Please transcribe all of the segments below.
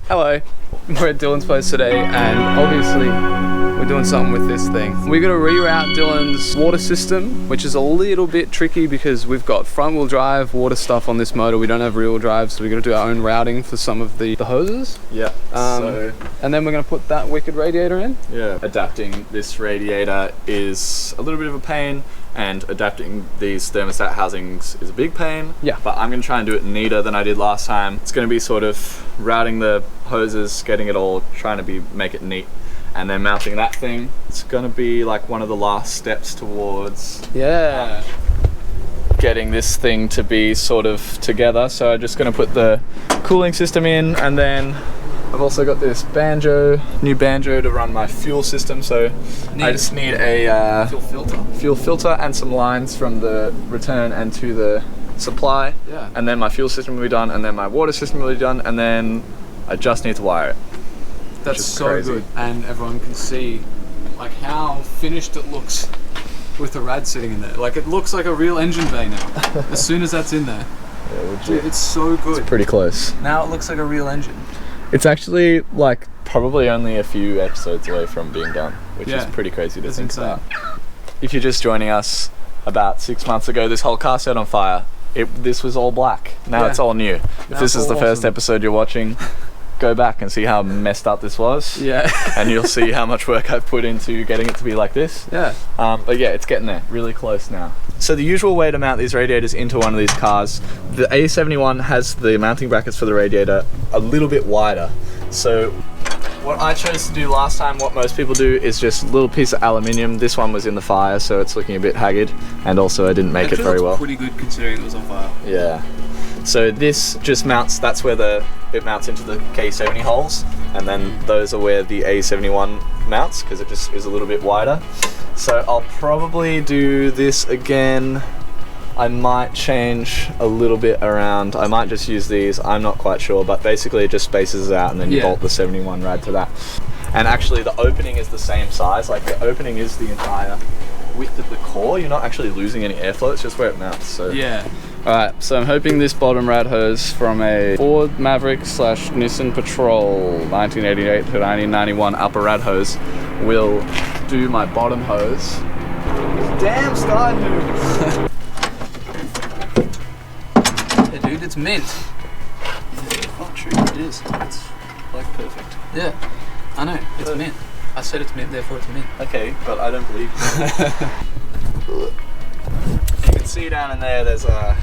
Hello, we're at Dylan's place today and obviously we're doing something with this thing. We're gonna reroute Dylan's water system, which is a little bit tricky because we've got front wheel drive water stuff on this motor. We don't have rear wheel drive, so we're gonna do our own routing for some of the hoses. Yeah, and then we're gonna put that wicked radiator in. Yeah, adapting this radiator is a little bit of a pain, and adapting these thermostat housings is a big pain. Yeah. But I'm gonna try and do it neater than I did last time. It's gonna be sort of routing the hoses, getting it all, trying to make it neat, and then mounting that thing. It's gonna be like one of the last steps towards getting this thing to be sort of together. So I'm just gonna put the cooling system in, and then I've also got this new banjo to run my fuel system. So I just need a fuel filter and some lines from the return and to the supply. Yeah. And then my fuel system will be done, and then my water system will be done, and then I just need to wire it. That's so crazy. good, and everyone can see like how finished it looks with the rad sitting in there. Like it looks like a real engine bay now. As soon as that's in there, dude, it's so good. It's pretty close. Now it looks like a real engine. It's actually like probably only a few episodes away from being done, which is pretty crazy to think about. If you're just joining us, about 6 months ago, this whole car set on fire. This was all black. Now it's all new. If this is the first episode you're watching, go back and see how messed up this was. Yeah. And you'll see how much work I've put into getting it to be like this. Yeah. But yeah, it's getting there, really close now. So the usual way to mount these radiators into one of these cars, the A71 has the mounting brackets for the radiator a little bit wider. So what I chose to do last time, what most people do, is just a little piece of aluminium. This one was in the fire, so it's looking a bit haggard, and also I didn't make it very well. Pretty good considering it was on fire. Yeah. So this just mounts, that's where it mounts into the KE70 holes, and then those are where the A71 mounts, because it just is a little bit wider. So I'll probably do this again. I might change a little bit around. I might just use these, I'm not quite sure, but basically it just spaces it out and then you bolt the 71 rad to that. And actually the opening is the same size, like the opening is the entire width of the core. You're not actually losing any airflow, it's just where it mounts. So yeah. Alright, so I'm hoping this bottom rad hose from a Ford Maverick / Nissan Patrol 1988 to 1991 upper rad hose will do my bottom hose. Damn sky moves! Yeah, dude, it's mint. Oh, true, it is. It's like perfect. Yeah, I know, it's mint. I said it's mint, therefore it's mint. Okay, but I don't believe you. You can see down in there, there's a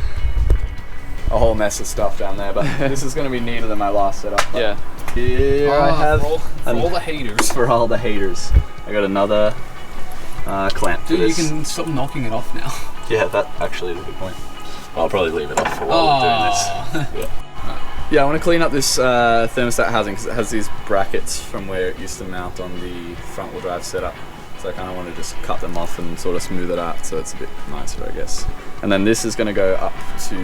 whole mess of stuff down there, but this is going to be neater than my last setup. Yeah. Here I have for all the haters. For all the haters. I got another clamp. Dude, you can stop knocking it off now. Yeah, that actually is a good point. I'll probably leave it off for while we're doing this. Yeah, I want to clean up this thermostat housing because it has these brackets from where it used to mount on the front wheel drive setup. So I kind of want to just cut them off and sort of smooth it out so it's a bit nicer, I guess. And then this is going to go up to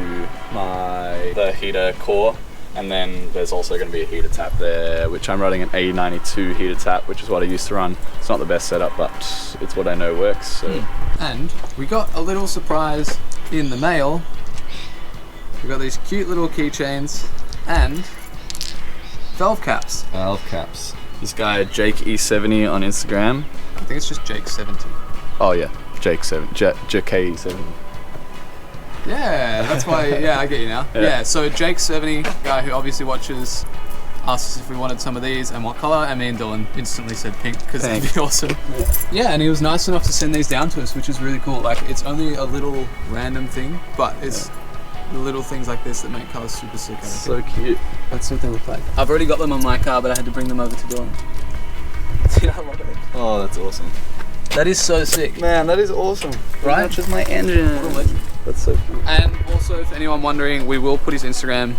the heater core, and then there's also going to be a heater tap there, which I'm running an A92 heater tap, which is what I used to run. It's not the best setup, but it's what I know works. So. And we got a little surprise in the mail. We got these cute little keychains and valve caps. Valve caps. This guy Jake70 on Instagram. I think it's just Jake70. Oh yeah, Jake7, KE70. Yeah, that's why. Yeah, I get you now. Yeah, so Jake70, guy who obviously watches, asked us if we wanted some of these and what color, and me and Dylan instantly said pink because it'd be awesome. Yeah, and he was nice enough to send these down to us, which is really cool. Like, it's only a little random thing, but it's the little things like this that make cars super sick. So cute. That's what they look like. I've already got them on my car, but I had to bring them over to Dylan. Dude, I love it. Oh, that's awesome. That is so sick. Man, that is awesome. Right? That matches my engine. That's so cool. And also, if anyone wondering, we will put his Instagram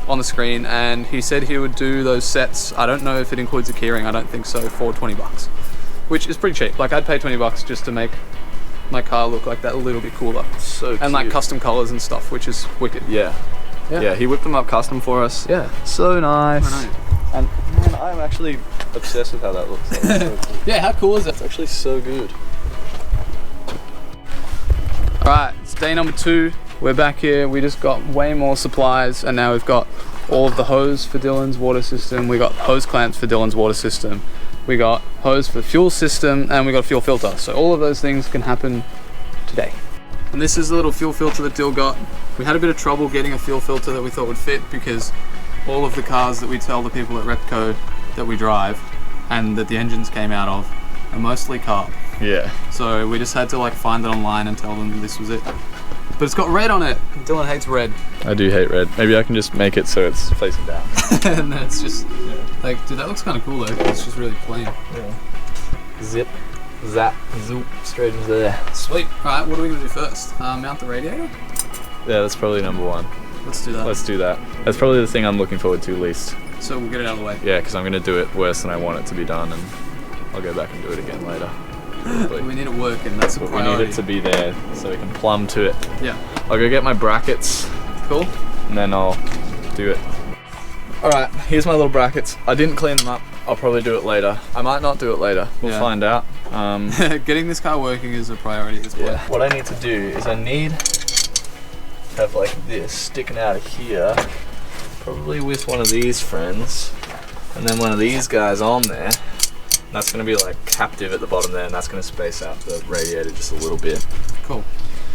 on the screen, and he said he would do those sets. I don't know if it includes a keyring, I don't think so, for $20, which is pretty cheap. Like, I'd pay $20 just to make my car look like that a little bit cooler. So cute. And like custom colors and stuff, which is wicked. Yeah, he whipped them up custom for us. Yeah. So nice. I know. And man, I'm actually obsessed with how that looks. That so cool. Yeah, how cool is it? It's actually so good. Alright, it's day number 2. We're back here. We just got way more supplies, and now we've got all of the hose for Dylan's water system. We got hose clamps for Dylan's water system. We got hose for fuel system, and we got a fuel filter. So all of those things can happen today. And this is the little fuel filter that Dill got. We had a bit of trouble getting a fuel filter that we thought would fit because all of the cars that we tell the people at Repco that we drive and that the engines came out of are mostly carb. Yeah. So we just had to like find it online and tell them this was it. But it's got red on it. Dylan hates red. I do hate red. Maybe I can just make it so it's facing down. And then it's just, like, dude, that looks kind of cool though, 'cause it's just really plain. Yeah. Zip, zap, zoop, straight into there. Sweet. Alright, what are we going to do first? Mount the radiator? Yeah, that's probably number one. Let's do that. Let's do that. That's probably the thing I'm looking forward to least. So we'll get it out of the way. Yeah, because I'm going to do it worse than I want it to be done, and I'll go back and do it again later. We need it working, that's a But priority. we need it to be there so we can plumb to it. Yeah. I'll go get my brackets. Cool. And then I'll do it. Alright, here's my little brackets. I didn't clean them up. I'll probably do it later. I might not do it later. We'll find out. Getting this car working is a priority at this point. What I need to do is I need to have like this sticking out of here. Probably with one of these friends. And then one of these guys on there. That's going to be like captive at the bottom there, and that's going to space out the radiator just a little bit. Cool.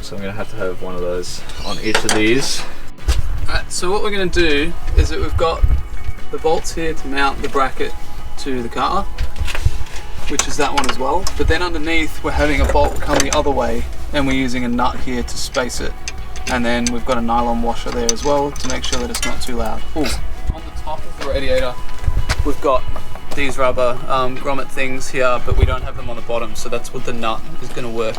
So I'm going to have one of those on each of these. Alright, so what we're going to do is that we've got the bolts here to mount the bracket to the car, which is that one as well. But then underneath we're having a bolt come the other way, and we're using a nut here to space it. And then we've got a nylon washer there as well to make sure that it's not too loud. Ooh. On the top of the radiator, we've got these rubber grommet things here, but we don't have them on the bottom, so that's what the nut is going to work,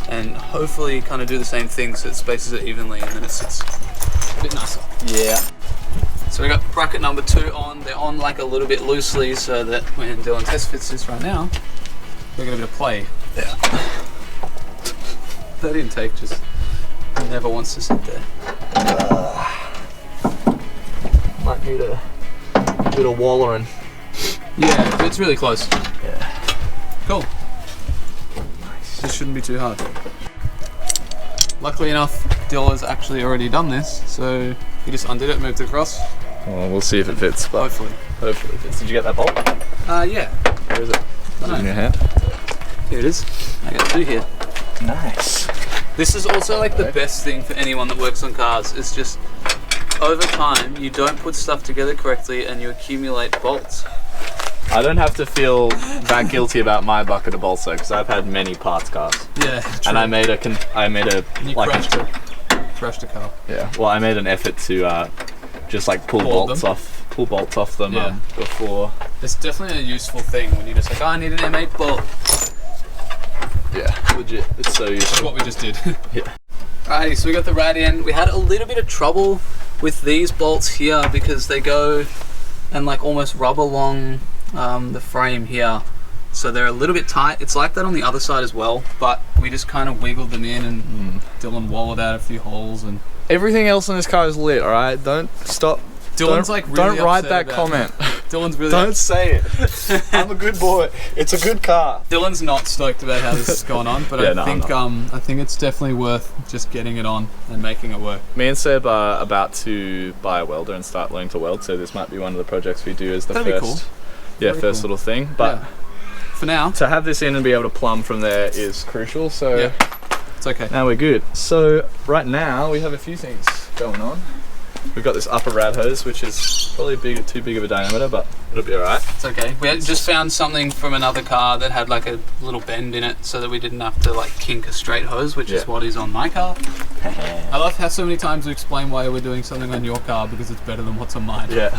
and hopefully kind of do the same thing so it spaces it evenly and then it sits a bit nicer. Yeah. So we got bracket number 2 on. They're on like a little bit loosely so that when Dylan test fits this right now, we're going to get a bit of play. Yeah. That intake just never wants to sit there. Might need a bit of wallering. Yeah, it's really close. Yeah. Cool. Nice. This shouldn't be too hard. Luckily enough, Dill has actually already done this, so he just undid it, moved it across. Well, we'll see if it fits, but hopefully it fits. Did you get that bolt? Yeah. Where is it? Is it in your hand? Here it is. I got 2 here. Nice. This is also like the best thing for anyone that works on cars. It's just over time you don't put stuff together correctly and you accumulate bolts. I don't have to feel that guilty about my bucket of bolts though, because I've had many parts cars. Yeah, true. And I made a crashed a car. Yeah. Well, I made an effort to just like pull bolts off them before. It's definitely a useful thing when you're just like, oh, I need an M8 bolt. Yeah, legit. It's so useful. That's what we just did. Yeah. Alrighty, so we got the rad in. We had a little bit of trouble with these bolts here because they go and like almost rub along the frame here, so they're a little bit tight. It's like that on the other side as well, but we just kind of wiggled them in and Dylan walled out a few holes. And everything else in this car is lit. All right, don't stop. Dylan's like really don't write upset that comment. Dylan's really don't say it. I'm a good boy. It's a good car. Dylan's not stoked about how this has gone on, but I think it's definitely worth just getting it on and making it work. Me and Seb are about to buy a welder and start learning to weld, so this might be one of the projects we do as the first little thing. But for now, to have this in and be able to plumb from there is crucial. So it's okay. Now we're good. So right now we have a few things going on. We've got this upper rad hose, which is probably too big of a diameter, but it'll be alright. It's okay. We just found something from another car that had like a little bend in it, so that we didn't have to like kink a straight hose, which is what is on my car. I love how so many times we explain why we're doing something on your car because it's better than what's on mine. Yeah.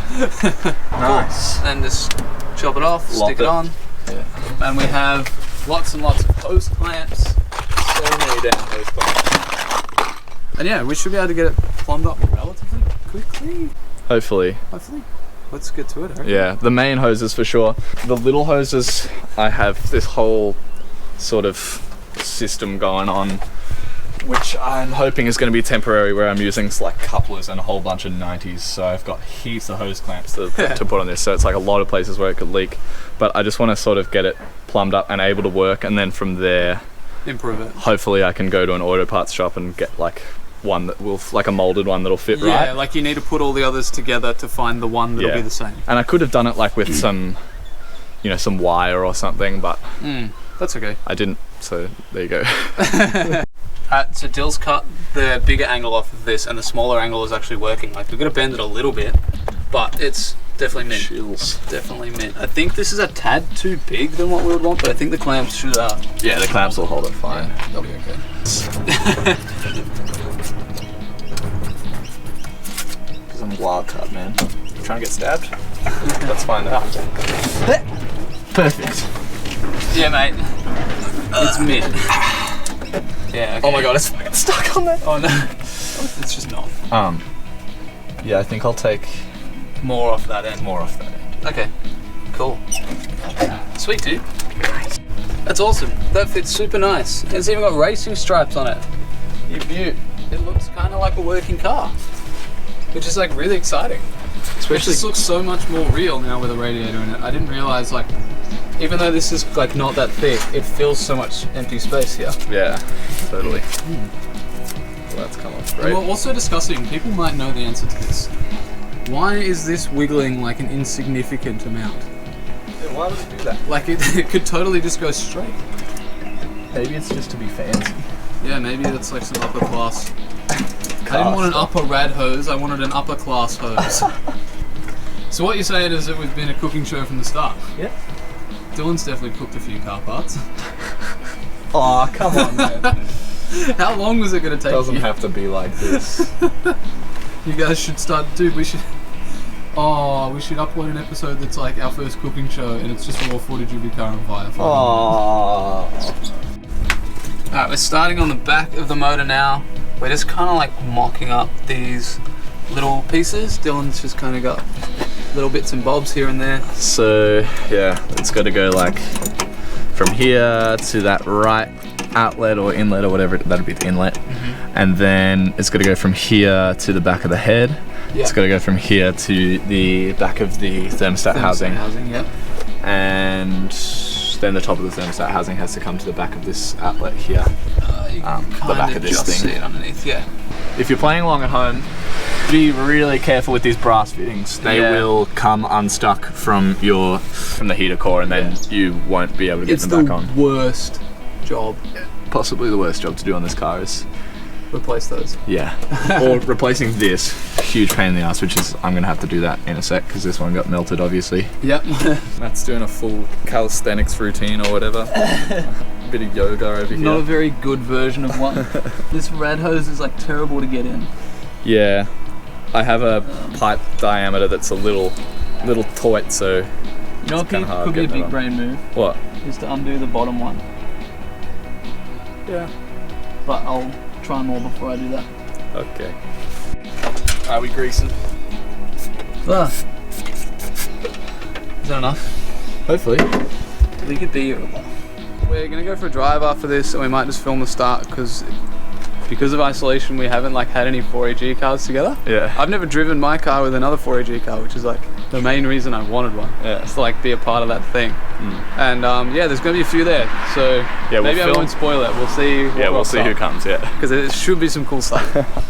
Nice. And just chop it off, stick it on. Yeah. And we have lots and lots of hose clamps. So many damn hose clamps. And yeah, we should be able to get it plumbed up relatively quickly. Hopefully. Let's get to it. Yeah, the main hoses for sure. The little hoses, I have this whole sort of system going on, which I'm hoping is going to be temporary, where I'm using like couplers and a whole bunch of 90s. So I've got heaps of hose clamps to put on this. So it's like a lot of places where it could leak. But I just want to sort of get it plumbed up and able to work, and then from there, improve it. Hopefully I can go to an auto parts shop and get like one that will, like a molded one that'll fit right. Yeah, like you need to put all the others together to find the one that'll be the same. And I could have done it like with some, you know, some wire or something, but that's okay. I didn't, so there you go. So Dill's cut the bigger angle off of this, and the smaller angle is actually working. Like we're gonna bend it a little bit, but it's definitely mint. Chills. Definitely mint. I think this is a tad too big than what we would want, but I think the clamps should. Yeah, the clamps will hold it fine. Yeah, they'll be okay. Because I'm a wild card, man. You trying to get stabbed? That's fine though. Perfect. Yeah, mate. It's mint. Yeah. Okay. Oh my god, it's fucking stuck on there. Oh no. It's just not. Yeah, I think I'll take more off that end. more off that end. Okay. Cool. Sweet, dude. That's awesome. That fits super nice. It's even got racing stripes on it. You beaut. It looks kind of like a working car, which is like really exciting. Especially, this looks so much more real now with a radiator in it. I didn't realize, like, even though this is like not that thick, it fills so much empty space here. Yeah, totally. Well, that's come off great. And we're also discussing, people might know the answer to this. Why is this wiggling like an insignificant amount? Yeah, why would it do that? Like it could totally just go straight. Maybe it's just to be fancy. Yeah, maybe that's like some upper class. I didn't want an upper rad hose, I wanted an upper class hose. So what you're saying is that we've been a cooking show from the start? Yeah. Dylan's definitely cooked a few car parts. Aw, come on, man. How long was it going to take? Doesn't have to be like this. You guys should start, dude, we should upload an episode that's like our first cooking show and it's just raw footage of your car on fire. Aww. Alright, we're starting on the back of the motor now. We're just kind of like mocking up these little pieces. Dylan's just kind of got little bits and bobs here and there. So yeah, it's got to go like from here to that right outlet or inlet or whatever, that'd be the inlet. And then it's got to go from here to the back of the head. Yeah. It's got to go from here to the back of the thermostat housing. Yep. And then the top of the thermostat housing has to come to the back of this outlet here. You can the back of this just thing. see it underneath, yeah. If you're playing along at home, be really careful with these brass fittings. They will come unstuck from the heater core, and then you won't be able to get them back on. It's the worst job. Possibly the worst job to do on this car is replace those. Yeah. Or replacing this. Huge pain in the ass, which is, I'm going to have to do that in a sec because this one got melted, obviously. Yep. Matt's doing a full calisthenics routine or whatever. A bit of yoga over here. Not a very good version of one. This rad hose is like terrible to get in. Yeah. I have a pipe diameter that's a little tight, so you know what could be a big brain move? What? Is to undo the bottom one. Yeah. But I'll try more before I do that. Okay. Are we greasing? Is that enough? Hopefully. We could be here a while. We're gonna go for a drive after this, and we might just film the start because of isolation, we haven't like had any 4AG cars together. Yeah. I've never driven my car with another 4AG car, which is like the main reason I wanted one. Yeah. It's to like be a part of that thing. And yeah, there's gonna be a few there. So yeah, maybe I won't spoil it. We'll see. Yeah, we'll see who comes. Yeah. Because it should be some cool stuff.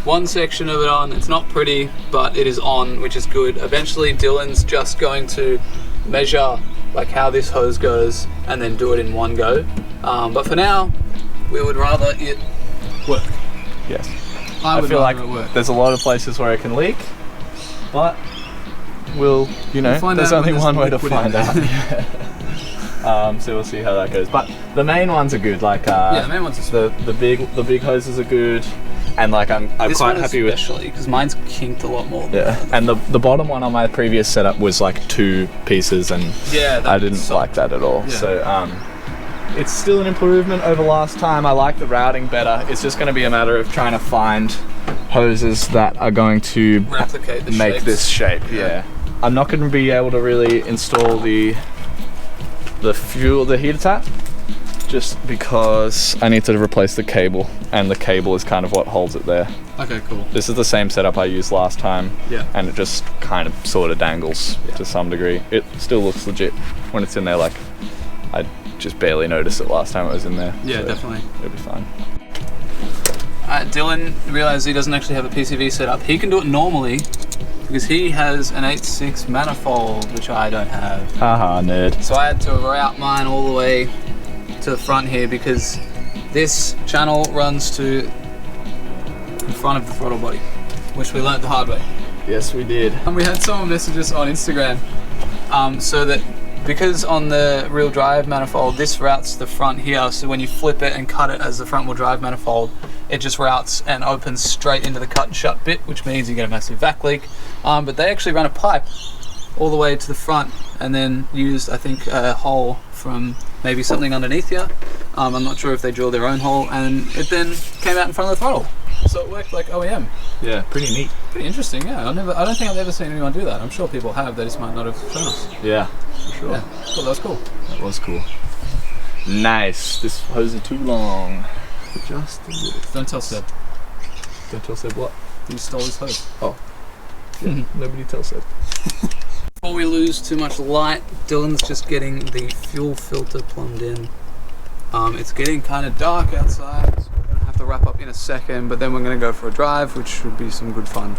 One section of it on. It's not pretty, but it is on, which is good. Eventually, Dylan's just going to measure like how this hose goes and then do it in one go. But for now, we would rather it work. Yes. I feel like there's a lot of places where it can leak, but we'll there's only one way to find out. So we'll see how that goes. But the main ones are good. Like yeah, the main ones are the big hoses are good, and like I'm quite happy with. Especially because mine's kinked a lot more. Yeah, and the bottom one on my previous setup was like 2 pieces, and yeah, I didn't like that at all. Yeah. So it's still an improvement over last time. I like the routing better. It's just going to be a matter of trying to find hoses that are going to replicate the make this shape. Yeah. I'm not going to be able to really install the heater tap just because I need to replace the cable, and the cable is kind of what holds it there. Okay, cool. This is the same setup I used last time. Yeah. And it just kind of sort of dangles to some degree. It still looks legit when it's in there. Like I just barely noticed it last time it was in there. Yeah, so definitely. It'll be fine. Dylan realized he doesn't actually have a PCV set up. He can do it normally because he has an 8.6 manifold, which I don't have. Haha, nerd. So I had to route mine all the way to the front here because this channel runs to the front of the throttle body, which we learnt the hard way. Yes, we did. And we had someone message us on Instagram, so that because on the rear drive manifold, this routes the front here, so when you flip it and cut it as the front wheel drive manifold, it just routes and opens straight into the cut and shut bit, which means you get a massive vac leak. But they actually ran a pipe all the way to the front and then used, I think, a hole from maybe something underneath here. I'm not sure if they drilled their own hole, and it then came out in front of the throttle. So it worked like OEM. Yeah, pretty neat. Pretty interesting, yeah. I don't think I've ever seen anyone do that. I'm sure people have, they just might not have shown us. Yeah, for sure. Yeah, thought that was cool. That was cool. Nice. This hose is too long. Just a little. Don't tell Seb. Don't tell Seb what? You stole his hose. Oh. Yeah, nobody tells Seb. Before we lose too much light, Dylan's just getting the fuel filter plumbed in. It's getting kind of dark outside, so we're going to have to wrap up in a second, but then we're going to go for a drive, which should be some good fun.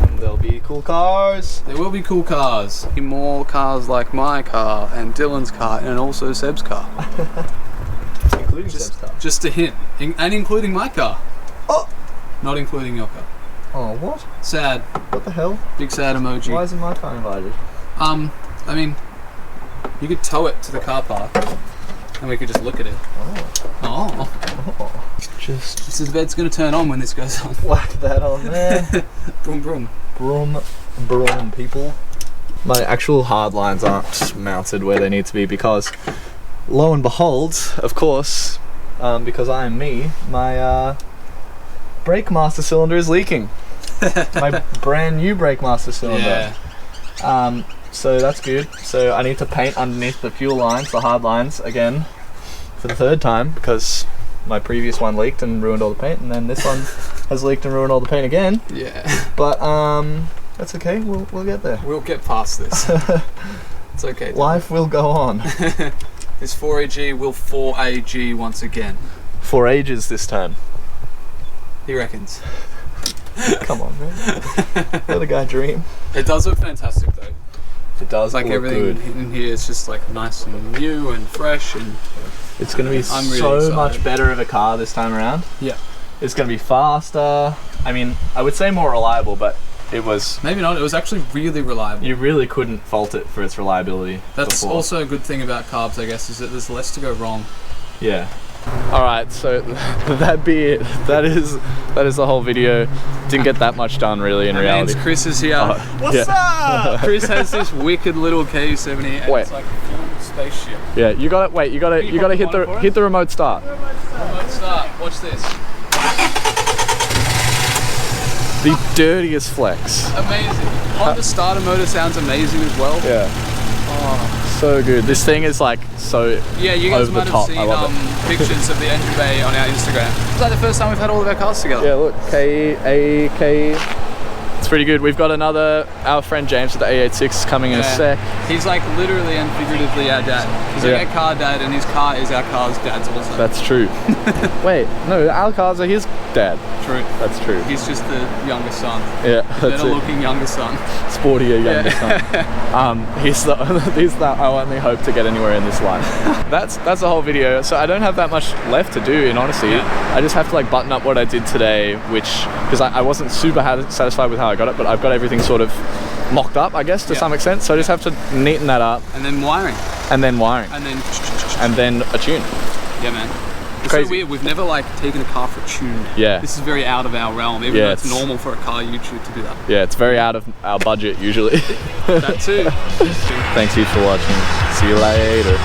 And there'll be cool cars. There will be cool cars. More cars like my car and Dylan's car and also Seb's car. Including Seb's car. Just a hint. And including my car. Oh! Not including your car. Oh, what? Sad. What the hell? Big sad emoji. Why isn't my car invited? I mean, you could tow it to the car park and we could just look at it. Oh. Just This is the bed's gonna turn on when this goes on. whack that on there. Brum brum. Brum, people. My actual hard lines aren't mounted where they need to be because, lo and behold, of course, because I am me, my brake master cylinder is leaking. My brand new brake master cylinder. Yeah. So that's good. So I need to paint underneath the fuel lines, the hard lines, again for the third time because my previous one leaked and ruined all the paint, and then this one has leaked and ruined all the paint again. Yeah. But that's okay. We'll get there. We'll get past this. It's okay. Life will go on. This 4AG will 4AG once again. For ages this time. He reckons. Come on, man. Let a guy dream. It does look fantastic though. It does Like look everything good. in here is just like nice and new and fresh, and It's going to be I'm really so excited. much better of a car this time around. Yeah. It's going to be faster. I mean, I would say more reliable, but it was... Maybe not. It was actually really reliable. You really couldn't fault it for its reliability. That's before. also a good thing about carbs, I guess, is that there's less to go wrong. Yeah. Alright, so that be it. That is the whole video. Didn't get that much done really in reality. Chris is here. What's up? Chris has this wicked little KE70 and Wait. it's like a full spaceship. Yeah, you got it. Wait, you got to hit the remote start. Remote start. Watch this. The dirtiest flex. Amazing. Honda starter motor sounds amazing as well. Yeah. Oh. So good. This thing is like so Yeah, you guys over might the have top. I seen love it. pictures of the engine bay on our Instagram. It's like the first time we've had all of our cars together. Yeah, look, KE. It's pretty good. We've got our friend James with the A86 coming in a sec. He's like literally and figuratively our dad. He's like our car dad, and his car is our car's dad's also. That's true. Wait, no, our cars are his dad. True. That's true. He's just the younger son. Yeah, that's Better it. looking younger son. Sportier younger son. He's the I only hope to get anywhere in this life. That's the whole video. So I don't have that much left to do, in honesty. Yeah. I just have to like button up what I did today, which because I wasn't super satisfied with how I got it, but I've got everything sort of mocked up, I guess, to some extent. So I just have to neaten that up. And then wiring. And then wiring. And then a tune. Yeah, man. It's Crazy. so weird. We've never like taken a car for a tune. Yeah. This is very out of our realm, even though it's normal for a car YouTube to do that. Yeah, it's very out of our budget usually. That too. Thanks you for watching. See you later.